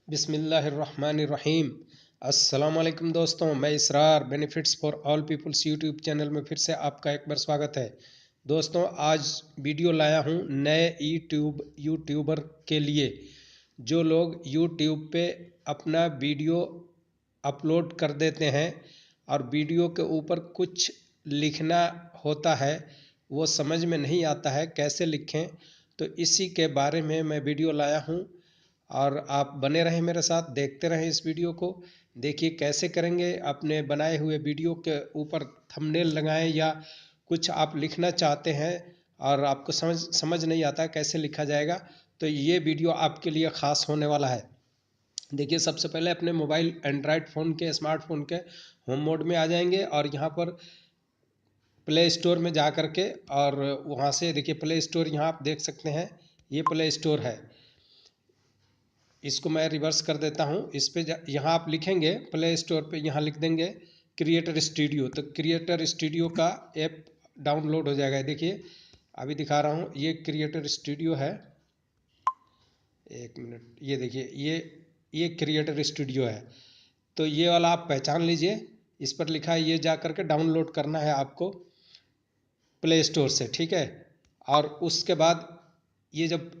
बिस्मिल्लाहिर्रहमानिर्रहीम। अस्सलामुअलैकुम दोस्तों, मैं Israr benefits for all peoples YouTube channel में फिर से आपका एक बार स्वागत है। दोस्तों, आज वीडियो लाया हूँ नए यूट्यूबर के लिए। जो लोग यूट्यूब पे अपना वीडियो अपलोड कर देते हैं और वीडियो के ऊपर कुछ लिखना होता है, वो समझ में नहीं आता है कैसे लिखें, तो इसी के बारे में मैं वीडियो लाया हूँ। और आप बने रहें मेरे साथ, देखते रहें इस वीडियो को। देखिए कैसे करेंगे। अपने बनाए हुए वीडियो के ऊपर थंबनेल लगाएं या कुछ आप लिखना चाहते हैं और आपको समझ नहीं आता कैसे लिखा जाएगा, तो ये वीडियो आपके लिए ख़ास होने वाला है। देखिए, सबसे पहले अपने मोबाइल एंड्रॉयड फ़ोन के स्मार्टफोन के होम मोड में आ जाएंगे और यहाँ पर प्ले स्टोर में जा कर के, और वहाँ से देखिए प्ले स्टोर यहाँ आप देख सकते हैं, ये प्ले स्टोर है। इसको मैं रिवर्स कर देता हूँ। इस पे यहाँ आप लिखेंगे प्ले स्टोर पे, यहाँ लिख देंगे क्रिएटर स्टूडियो, तो क्रिएटर स्टूडियो का ऐप डाउनलोड हो जाएगा। देखिए अभी दिखा रहा हूँ, ये क्रिएटर स्टूडियो है। एक मिनट, ये देखिए ये क्रिएटर स्टूडियो है। तो ये वाला आप पहचान लीजिए, इस पर लिखा है, ये जा करके डाउनलोड करना है आपको प्ले स्टोर से, ठीक है। और उसके बाद ये जब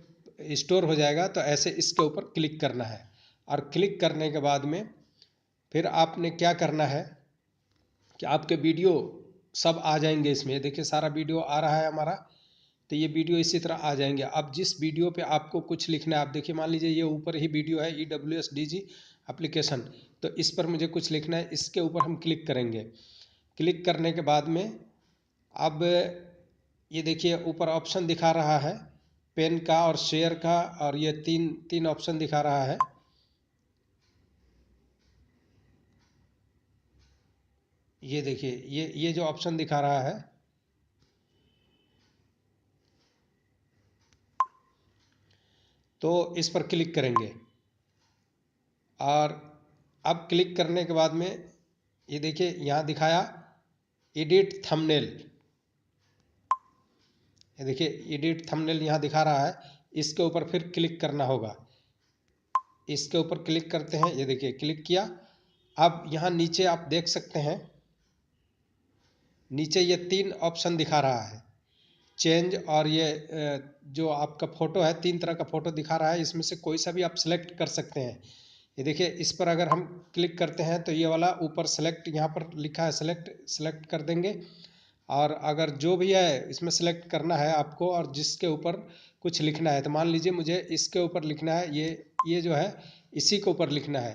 स्टोर हो जाएगा तो ऐसे इसके ऊपर क्लिक करना है, और क्लिक करने के बाद में फिर आपने क्या करना है कि आपके वीडियो सब आ जाएंगे इसमें। देखिए सारा वीडियो आ रहा है हमारा, तो ये वीडियो इसी तरह आ जाएंगे। अब जिस वीडियो पे आपको कुछ लिखना है, आप देखिए मान लीजिए ये ऊपर ही वीडियो है EWSDG एप्लीकेशन, तो इस पर मुझे कुछ लिखना है, इसके ऊपर हम क्लिक करेंगे। क्लिक करने के बाद में अब ये देखिए ऊपर ऑप्शन दिखा रहा है पेन का और शेयर का, और ये तीन ऑप्शन दिखा रहा है। ये देखिए ये जो ऑप्शन दिखा रहा है, तो इस पर क्लिक करेंगे। और अब क्लिक करने के बाद में ये देखिए यहाँ दिखाया एडिट थंबनेल, ये देखिए एडिट थंबनेल यहाँ दिखा रहा है। इसके ऊपर फिर क्लिक करना होगा। इसके ऊपर क्लिक करते हैं, ये देखिए क्लिक किया। अब यहाँ नीचे आप देख सकते हैं, नीचे ये तीन ऑप्शन दिखा रहा है, चेंज, और ये जो आपका फ़ोटो है, तीन तरह का फ़ोटो दिखा रहा है। इसमें से कोई सा भी आप सेलेक्ट कर सकते हैं। ये देखिए इस पर अगर हम क्लिक करते हैं तो ये वाला ऊपर सेलेक्ट, यहाँ पर लिखा है सेलेक्ट कर देंगे। और अगर जो भी है इसमें सेलेक्ट करना है आपको, और जिसके ऊपर कुछ लिखना है, तो मान लीजिए मुझे इसके ऊपर लिखना है, ये जो है इसी के ऊपर लिखना है।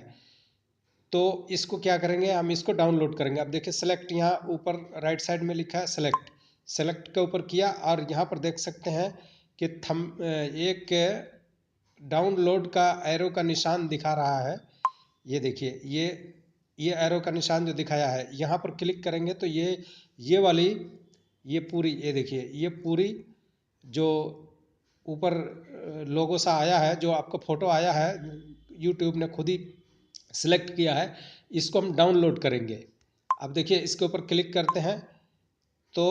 तो इसको क्या करेंगे, हम इसको डाउनलोड करेंगे। अब देखिए सेलेक्ट, यहाँ ऊपर राइट साइड में लिखा है सेलेक्ट के ऊपर किया, और यहाँ पर देख सकते हैं कि एक डाउनलोड का एरो का निशान दिखा रहा है। ये देखिए ये एरो का निशान जो दिखाया है, यहाँ पर क्लिक करेंगे तो ये वाली, ये पूरी, ये देखिए ये पूरी जो ऊपर लोगो सा आया है, जो आपका फ़ोटो आया है, यूट्यूब ने खुद ही सिलेक्ट किया है, इसको हम डाउनलोड करेंगे। अब देखिए इसके ऊपर क्लिक करते हैं, तो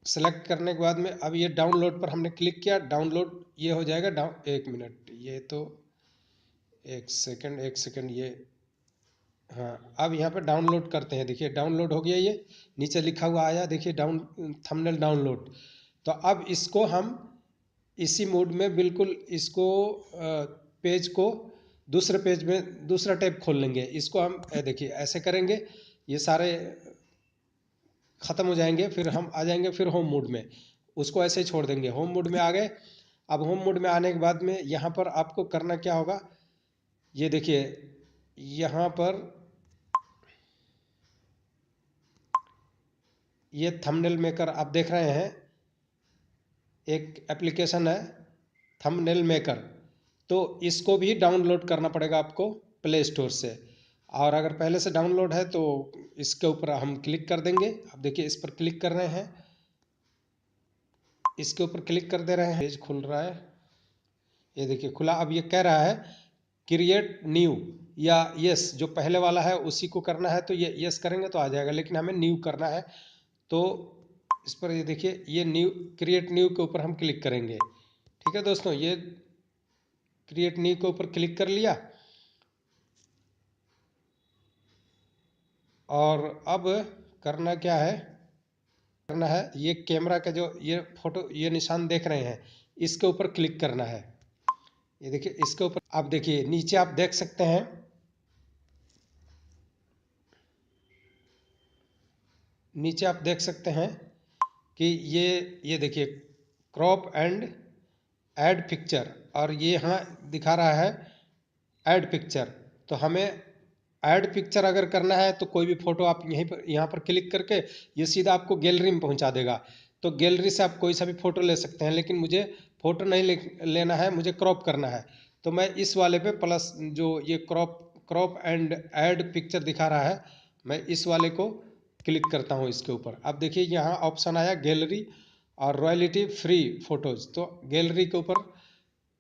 सेलेक्ट करने के बाद में अब ये डाउनलोड पर हमने क्लिक किया, डाउनलोड ये हो जाएगा एक मिनट, ये तो एक सेकंड ये, हाँ अब यहाँ पे डाउनलोड करते हैं। देखिए डाउनलोड हो गया, ये नीचे लिखा हुआ आया, देखिए थंबनेल डाउनलोड। तो अब इसको हम इसी मोड में बिल्कुल इसको पेज को दूसरे पेज में दूसरा टैब खोल लेंगे। इसको हम देखिए ऐसे करेंगे, ये सारे ख़त्म हो जाएंगे, फिर हम आ जाएंगे फिर होम मोड में, उसको ऐसे ही छोड़ देंगे। होम मोड में आ गए। अब होम मोड में आने के बाद में यहाँ पर आपको करना क्या होगा, ये देखिए यहाँ पर ये थंबनेल मेकर आप देख रहे हैं, एक एप्लीकेशन है थंबनेल मेकर, तो इसको भी डाउनलोड करना पड़ेगा आपको प्ले स्टोर से। और अगर पहले से डाउनलोड है तो इसके ऊपर हम क्लिक कर देंगे। अब देखिए इस पर क्लिक कर रहे हैं, इसके ऊपर क्लिक कर दे रहे हैं, पेज खुल रहा है, ये देखिए खुला। अब ये कह रहा है क्रिएट न्यू या यस, जो पहले वाला है उसी को करना है, तो ये यस करेंगे तो आ जाएगा, लेकिन हमें न्यू करना है। तो इस पर ये देखिए ये न्यू, क्रिएट न्यू के ऊपर हम क्लिक करेंगे। ठीक है दोस्तों, ये क्रिएट न्यू के ऊपर क्लिक कर लिया। और अब करना क्या है, करना है ये कैमरा का जो ये फोटो ये निशान देख रहे हैं, इसके ऊपर क्लिक करना है। ये देखिए इसके ऊपर आप देखिए नीचे आप देख सकते हैं, नीचे आप देख सकते हैं कि ये देखिए क्रॉप एंड ऐड पिक्चर, और ये यहाँ दिखा रहा है ऐड पिक्चर। तो हमें ऐड पिक्चर अगर करना है तो कोई भी फोटो आप यहीं पर यहाँ पर क्लिक करके ये सीधा आपको गैलरी में पहुँचा देगा। तो गैलरी से आप कोई सा भी फोटो ले सकते हैं, लेकिन मुझे फोटो नहीं लेना है, मुझे क्रॉप करना है। तो मैं इस वाले पे प्लस जो ये क्रॉप एंड ऐड पिक्चर दिखा रहा है, मैं इस वाले को क्लिक करता हूँ इसके ऊपर। अब देखिए यहाँ ऑप्शन आया गैलरी और रॉयल्टी फ्री फोटोज। तो गैलरी के ऊपर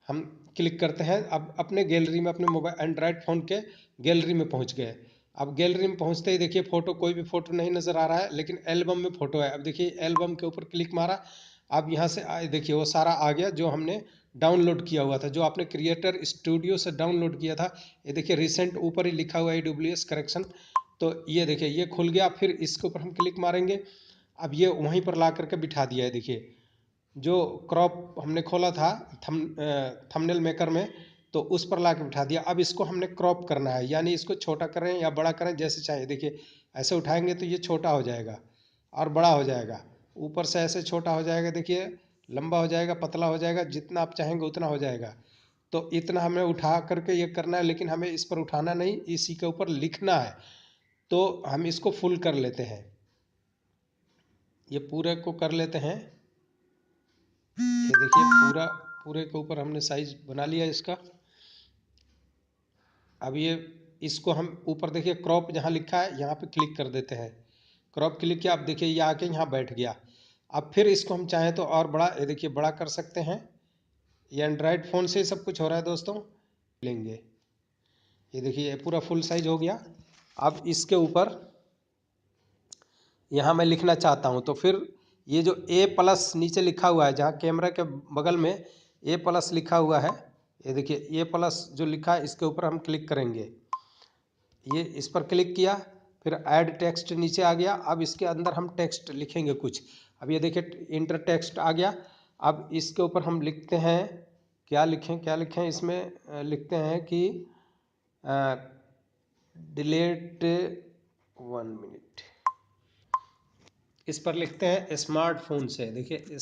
हम क्लिक करते हैं। अब अपने गैलरी में, अपने मोबाइल एंड्रॉयड फ़ोन के गैलरी में पहुंच गए। अब गैलरी में पहुंचते ही देखिए फ़ोटो, कोई भी फ़ोटो नहीं नज़र आ रहा है, लेकिन एल्बम में फ़ोटो है। अब देखिए एल्बम के ऊपर क्लिक मारा, अब यहाँ से देखिए वो सारा आ गया जो हमने डाउनलोड किया हुआ था, जो आपने क्रिएटर स्टूडियो से डाउनलोड किया था। ये देखिए रिसेंट ऊपर ही लिखा हुआ है AWS करेक्शन। तो ये देखिए ये खुल गया। फिर इसके ऊपर हम क्लिक मारेंगे, अब ये वहीं पर ला करके बिठा दिया है। देखिए जो क्रॉप हमने खोला था थंबनेल मेकर में, तो उस पर ला के बिठा दिया। अब इसको हमने क्रॉप करना है, यानी इसको छोटा करें या बड़ा करें जैसे चाहे। देखिए ऐसे उठाएंगे तो ये छोटा हो जाएगा और बड़ा हो जाएगा, ऊपर से ऐसे छोटा हो जाएगा, देखिए लंबा हो जाएगा, पतला हो जाएगा, जितना आप चाहेंगे उतना हो जाएगा। तो इतना हमें उठा करके ये करना है, लेकिन हमें इस पर उठाना नहीं, इसी के ऊपर लिखना है। तो हम इसको फुल कर लेते हैं, ये पूरे को कर लेते हैं। ये देखिए पूरे के ऊपर हमने साइज बना लिया इसका। अब ये इसको हम ऊपर देखिए क्रॉप जहाँ लिखा है यहाँ पे क्लिक कर देते हैं। क्रॉप क्लिक किया, अब देखिए ये आके यहाँ बैठ गया। अब फिर इसको हम चाहें तो और बड़ा, ये देखिए बड़ा कर सकते हैं। ये एंड्रॉयड फ़ोन से सब कुछ हो रहा है दोस्तों। लेंगे, ये देखिए ये पूरा फुल साइज हो गया। अब इसके ऊपर यहाँ मैं लिखना चाहता हूँ, तो फिर ये जो A+ नीचे लिखा हुआ है, जहाँ कैमरा के बगल में A+ लिखा हुआ है, ये देखिए A+ जो लिखा है इसके ऊपर हम क्लिक करेंगे। ये इस पर क्लिक किया, फिर ऐड टेक्स्ट नीचे आ गया। अब इसके अंदर हम टेक्स्ट लिखेंगे कुछ। अब ये देखिए इंटर टेक्स्ट आ गया। अब इसके ऊपर हम लिखते हैं, क्या लिखें क्या लिखें इसमें, लिखते हैं कि डिलीट 1 मिनट। इस पर लिखते हैं स्मार्टफोन से। देखिए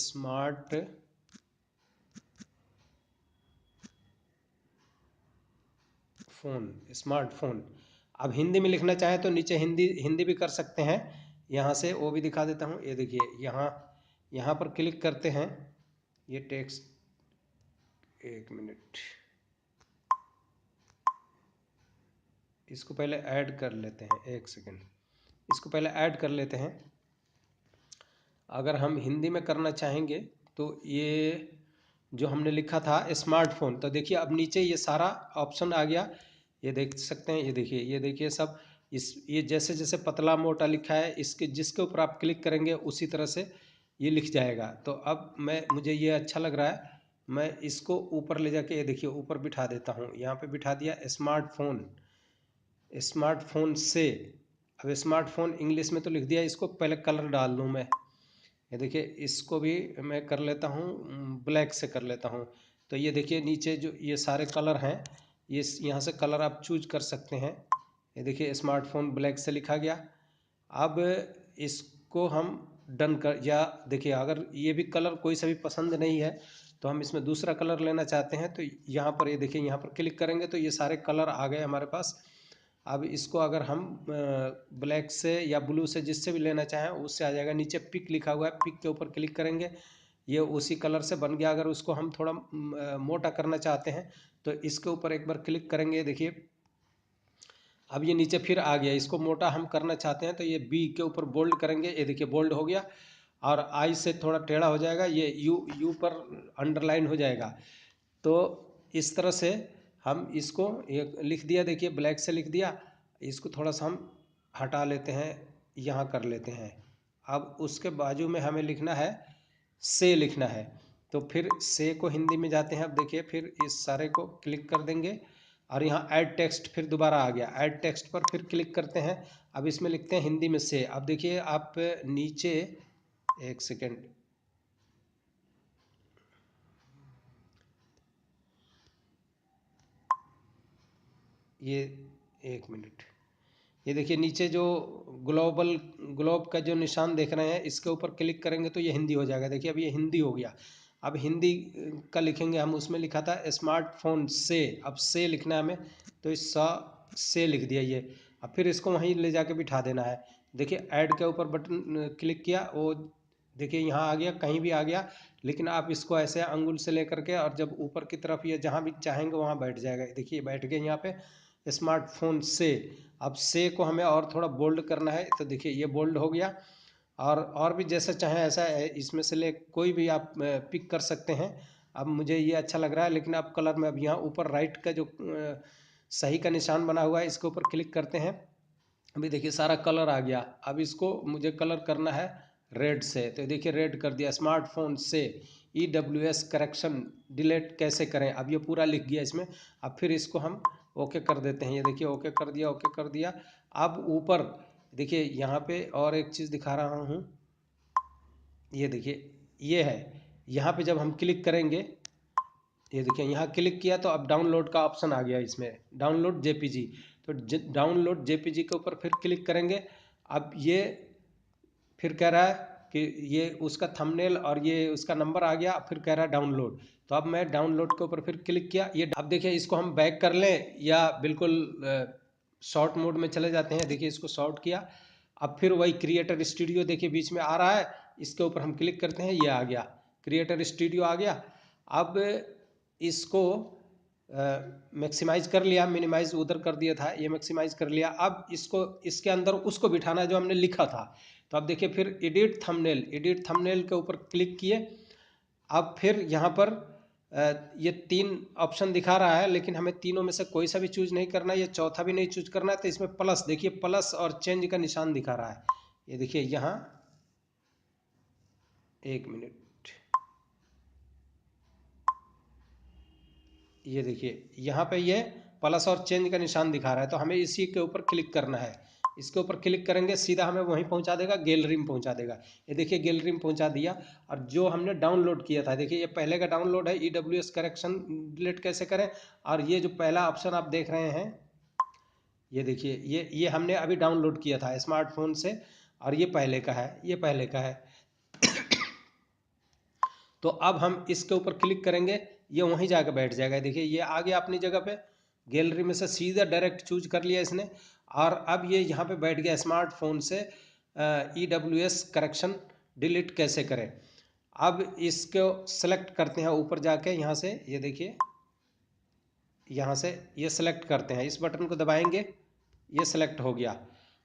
स्मार्टफोन। अब हिंदी में लिखना चाहे तो नीचे हिंदी हिंदी भी कर सकते हैं, यहाँ से वो भी दिखा देता हूँ। ये देखिए यहाँ यहाँ पर क्लिक करते हैं, ये टेक्स्ट 1 मिनट, इसको पहले ऐड कर लेते हैं, 1 सेकेंड, इसको पहले ऐड कर लेते हैं। अगर हम हिंदी में करना चाहेंगे तो ये जो हमने लिखा था स्मार्टफोन, तो देखिए अब नीचे ये सारा ऑप्शन आ गया, ये देख सकते हैं। ये देखिए सब ये जैसे जैसे पतला मोटा लिखा है, इसके जिसके ऊपर आप क्लिक करेंगे उसी तरह से ये लिख जाएगा। तो अब मुझे ये अच्छा लग रहा है, मैं इसको ऊपर ले जाके ये देखिए ऊपर बिठा देता हूँ। यहाँ पे बिठा दिया स्मार्टफोन, स्मार्टफोन से। अब स्मार्टफोन इंग्लिश में तो लिख दिया, इसको पहले कलर डाल लूँ मैं। ये देखिए इसको भी मैं कर लेता हूँ, ब्लैक से कर लेता हूँ। तो ये देखिए नीचे जो ये सारे कलर हैं, ये यहाँ से कलर आप चूज कर सकते हैं। ये देखिए स्मार्टफोन ब्लैक से लिखा गया। अब इसको हम डन कर, या देखिए अगर ये भी कलर कोई सा भी पसंद नहीं है तो हम इसमें दूसरा कलर लेना चाहते हैं, तो यहाँ पर ये देखिए यहाँ पर क्लिक करेंगे तो ये सारे कलर आ गए हमारे पास। अब इसको अगर हम ब्लैक से या ब्लू से जिससे भी लेना चाहें उससे आ जाएगा। नीचे पिक लिखा हुआ है, पिक के ऊपर क्लिक करेंगे, ये उसी कलर से बन गया। अगर उसको हम थोड़ा मोटा करना चाहते हैं तो इसके ऊपर एक बार क्लिक करेंगे, देखिए अब ये नीचे फिर आ गया। इसको मोटा हम करना चाहते हैं तो ये बी के ऊपर बोल्ड करेंगे, ये देखिए बोल्ड हो गया। और आई से थोड़ा टेढ़ा हो जाएगा, ये यू पर अंडरलाइन हो जाएगा। तो इस तरह से हम इसको ये लिख दिया, देखिए ब्लैक से लिख दिया। इसको थोड़ा सा हम हटा लेते हैं, यहाँ कर लेते हैं। अब उसके बाजू में हमें लिखना है से, लिखना है। तो फिर से को हिंदी में जाते हैं। अब देखिए फिर इस सारे को क्लिक कर देंगे। और यहाँ ऐड टेक्स्ट फिर दोबारा आ गया, ऐड टेक्स्ट पर फिर क्लिक करते हैं। अब इसमें लिखते हैं हिंदी में से। अब देखिए आप नीचे, एक सेकेंड, ये एक मिनट, ये देखिए नीचे जो ग्लोब का जो निशान देख रहे हैं, इसके ऊपर क्लिक करेंगे तो ये हिंदी हो जाएगा। देखिए अब ये हिंदी हो गया। अब हिंदी का लिखेंगे हम, उसमें लिखा था स्मार्टफोन से, अब से लिखना है हमें, तो इस से लिख दिया ये। अब फिर इसको वहीं ले जाके बिठा देना है। देखिए ऐड के ऊपर बटन क्लिक किया, वो देखिए यहाँ आ गया, कहीं भी आ गया, लेकिन आप इसको ऐसे अंगुल से लेकर के और जब ऊपर की तरफ ये जहाँ भी चाहेंगे वहाँ बैठ जाएगा। देखिए बैठ गए यहाँ पे स्मार्टफोन से। अब से को हमें और थोड़ा बोल्ड करना है, तो देखिए ये बोल्ड हो गया। और भी जैसा चाहें ऐसा है, इसमें से ले कोई भी आप पिक कर सकते हैं। अब मुझे ये अच्छा लग रहा है, लेकिन अब कलर में, अब यहाँ ऊपर राइट का जो सही का निशान बना हुआ है, इसके ऊपर क्लिक करते हैं। अभी देखिए सारा कलर आ गया। अब इसको मुझे कलर करना है रेड से, तो देखिए रेड कर दिया। स्मार्टफोन से EWS करेक्शन डिलीट कैसे करें, अब ये पूरा लिख गया इसमें। अब फिर इसको हम ओके कर देते हैं। ये देखिए ओके कर दिया, ओके कर दिया। अब ऊपर देखिए यहाँ पे और एक चीज़ दिखा रहा हूँ, ये देखिए ये है। यहाँ पे जब हम क्लिक करेंगे, ये देखिए यहाँ क्लिक किया तो अब डाउनलोड का ऑप्शन आ गया इसमें, डाउनलोड JPG। तो डाउनलोड JPG के ऊपर फिर क्लिक करेंगे। अब ये फिर कह रहा है कि ये उसका थंबनेल और ये उसका नंबर आ गया। फिर कह रहा है डाउनलोड, तो अब मैं डाउनलोड के ऊपर फिर क्लिक किया। ये अब देखिए इसको हम बैक कर लें या बिल्कुल शॉर्ट मोड में चले जाते हैं। देखिए इसको शॉर्ट किया। अब फिर वही क्रिएटर स्टूडियो देखिए बीच में आ रहा है, इसके ऊपर हम क्लिक करते हैं, ये आ गया, क्रिएटर स्टूडियो आ गया। अब इसको मैक्सिमाइज कर लिया, मिनिमाइज उधर कर दिया था, ये मैक्सिमाइज कर लिया। अब इसको इसके अंदर उसको बिठाना है जो हमने लिखा था। तो अब देखिए फिर एडिट थंबनेल के ऊपर क्लिक किए। अब फिर यहाँ पर ये 3 ऑप्शन दिखा रहा है, लेकिन हमें तीनों में से कोई सा भी चूज नहीं करना है, ये चौथा भी नहीं चूज करना है। तो इसमें प्लस, देखिए प्लस और चेंज का निशान दिखा रहा है। ये देखिए यहाँ, एक मिनट, ये देखिए यहाँ पे ये प्लस और चेंज का निशान दिखा रहा है, तो हमें इसी के ऊपर क्लिक करना है। इसके ऊपर क्लिक करेंगे, सीधा हमें वहीं पहुंचा देगा, गैलरी में पहुंचा देगा। ये देखिए गैलरी में पहुंचा दिया। और जो हमने डाउनलोड किया था, देखिए ये पहले का डाउनलोड है, EWS करेक्शन डिलीट कैसे करें। और ये जो पहला ऑप्शन आप देख रहे हैं, ये देखिए ये हमने अभी डाउनलोड किया था स्मार्टफोन से, और ये पहले का है, ये पहले का है। तो अब हम इसके ऊपर क्लिक करेंगे, ये वहीं जाकर बैठ जाएगा। देखिए ये आ गया अपनी जगह पे, गैलरी में से सीधा डायरेक्ट चूज कर लिया इसने। और अब ये यहाँ पे बैठ गया स्मार्टफोन से EWS करेक्शन डिलीट कैसे करें। अब इसको सेलेक्ट करते हैं ऊपर जाके, यहाँ से ये देखिए, यहाँ से ये सेलेक्ट करते हैं, इस बटन को दबाएंगे, ये सेलेक्ट हो गया।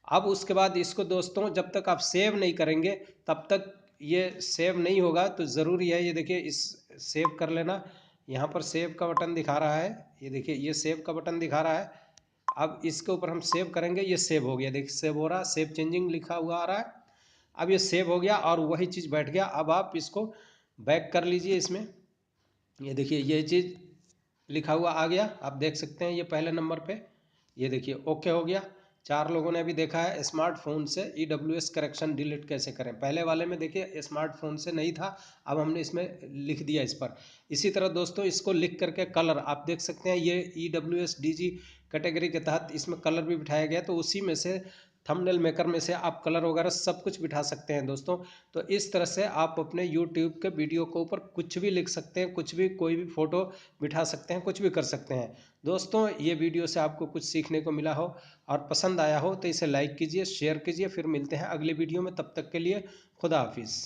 अब उसके बाद इसको दोस्तों जब तक आप सेव नहीं करेंगे तब तक ये सेव नहीं होगा। तो ज़रूरी है, ये देखिए इस सेव कर लेना। यहाँ पर सेव का बटन दिखा रहा है, ये देखिए ये सेव का बटन दिखा रहा है। अब इसके ऊपर हम सेव करेंगे, ये सेव हो गया, देखिए सेव हो रहा है, सेव चेंजिंग लिखा हुआ आ रहा है। अब ये सेव हो गया और वही चीज़ बैठ गया। अब आप इसको बैक कर लीजिए इसमें, ये देखिए ये चीज़ लिखा हुआ आ गया, आप देख सकते हैं ये पहले नंबर पे। ये देखिए ओके हो गया। 4 लोगों ने अभी देखा है स्मार्टफोन से EWS करेक्शन डिलीट कैसे करें। पहले वाले में देखिए स्मार्टफोन से नहीं था, अब हमने इसमें लिख दिया इस पर। इसी तरह दोस्तों इसको लिख करके कलर आप देख सकते हैं, ये EWS DG कैटेगरी के तहत इसमें कलर भी बिठाया गया। तो उसी में से थंबनेल मेकर में से आप कलर वगैरह सब कुछ बिठा सकते हैं दोस्तों। तो इस तरह से आप अपने यूट्यूब के वीडियो के ऊपर कुछ भी लिख सकते हैं, कुछ भी, कोई भी फोटो बिठा सकते हैं, कुछ भी कर सकते हैं। दोस्तों ये वीडियो से आपको कुछ सीखने को मिला हो और पसंद आया हो तो इसे लाइक कीजिए, शेयर कीजिए। फिर मिलते हैं अगले वीडियो में, तब तक के लिए खुदा हाफिज़।